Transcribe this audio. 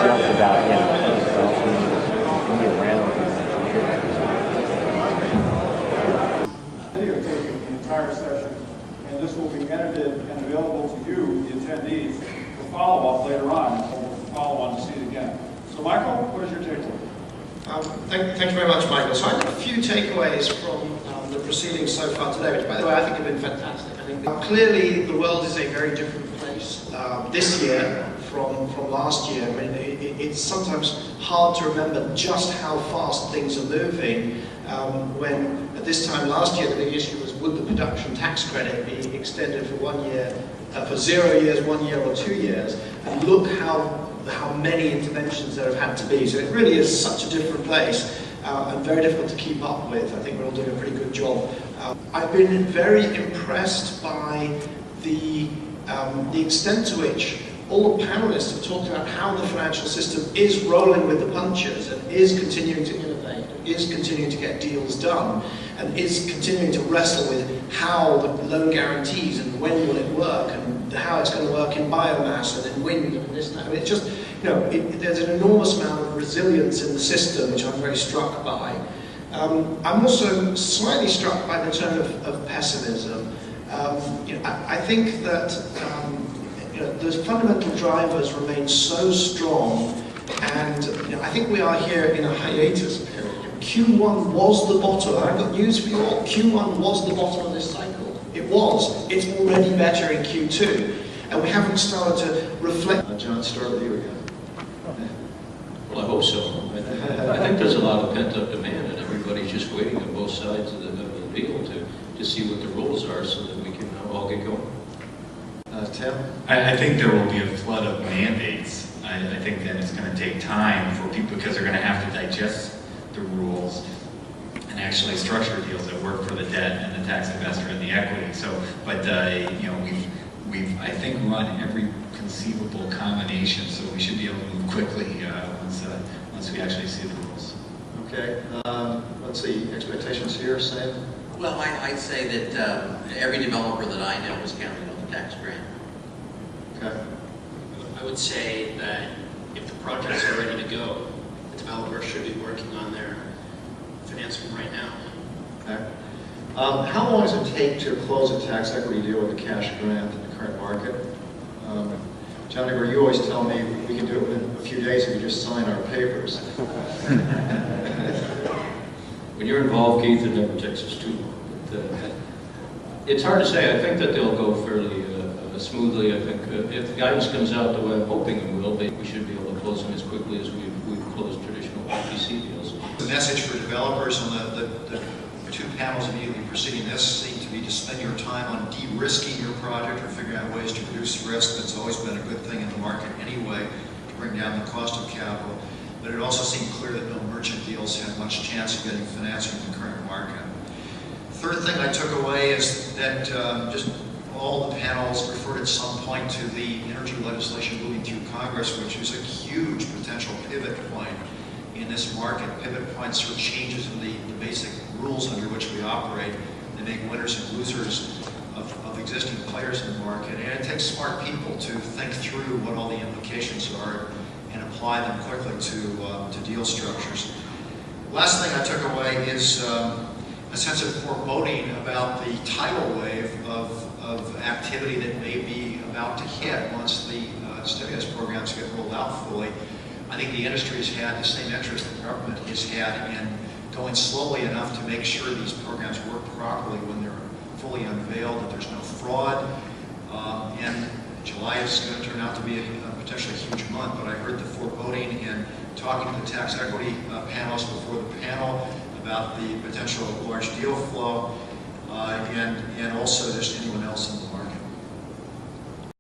just about be around. Videotaping the entire session, and this will be edited and available to you, the attendees, for follow-up later on, or follow on to see it again. So, Michael, what is your takeaway? Thank you very much, Michael. So I have a few takeaways from the proceedings so far today, which, by the way, I think have been fantastic. I think clearly the world is a very different place this year from last year. I mean, it's sometimes hard to remember just how fast things are moving. When at this time last year, the big issue was, would the production tax credit be extended for 1 year, for 0 years, 1 year, or 2 years? And look how many interventions there have had to be. So it really is such a different place and very difficult to keep up with. I think we're all doing a pretty good job. I've been very impressed by the extent to which all the panelists have talked about how the financial system is rolling with the punches and is continuing to innovate, is continuing to get deals done, and is continuing to wrestle with how the loan guarantees and when will it work and how it's going to work in biomass and in wind and this and that. I mean, it's just, you know, there's an enormous amount of resilience in the system, which I'm very struck by. I'm also slightly struck by the tone of pessimism. You know, I think that you know, the fundamental drivers remain so strong, and you know, I think we are here in a hiatus period. Q1 was the bottom. I've got news for you all. Q1 was the bottom of this cycle. It was. It's already better in Q2, and we haven't started to reflect. John, start with you again. Well, I hope so. I think there's a lot of pent-up demand, and everybody's just waiting on both sides of the deal to see what the rules are so that we can all get going. Tim? I think there will be a flood of mandates. I think that it's going to take time for people, because they're going to have to digest the rules and actually structure deals that work for the debt and the tax investor and the equity. So, but you know, we've I think run every conceivable combination, so we should be able to move quickly once we actually see the rules. Okay. Let's see. Expectations here, same. Well, I'd say that every developer that I know is counting on the tax grant. Okay. I would say that if the projects are ready to go, the developer should be working on their financing right now. Okay. How long does it take to close a tax equity deal with a cash grant in the current market? John Eber, you always tell me we can do it within a few days if you just sign our papers. When you're involved, Keith, it never takes us too long. But, it's hard to say. I think that they'll go fairly smoothly. I think if the guidance comes out the way I'm hoping it will, we should be able to close them as quickly as we've closed traditional PPC deals. The message for developers on the two panels immediately preceding this seem to be to spend your time on de-risking your project or figuring out ways to reduce risk. That's always been a good thing in the market anyway, to bring down the cost of capital. But it also seemed clear that no merchant deals had much chance of getting financing in the current market. Third thing I took away is that just all the panels referred at some point to the energy legislation moving through Congress, which is a huge potential pivot point in this market. Pivot points for changes in the basic rules under which we operate. They make winners and losers of existing players in the market. And it takes smart people to think through what all the implications are and apply them quickly to deal structures. Last thing I took away is a sense of foreboding about the tidal wave of activity that may be about to hit once the stimulus programs get rolled out fully. I think the industry has had the same interest the government has had in going slowly enough to make sure these programs work properly when they're fully unveiled, that there's no fraud. And July is going to turn out to be a potentially huge month, but I heard the foreboding in talking to the tax equity panelists before the panel about the potential large deal flow and also just anyone else in the market.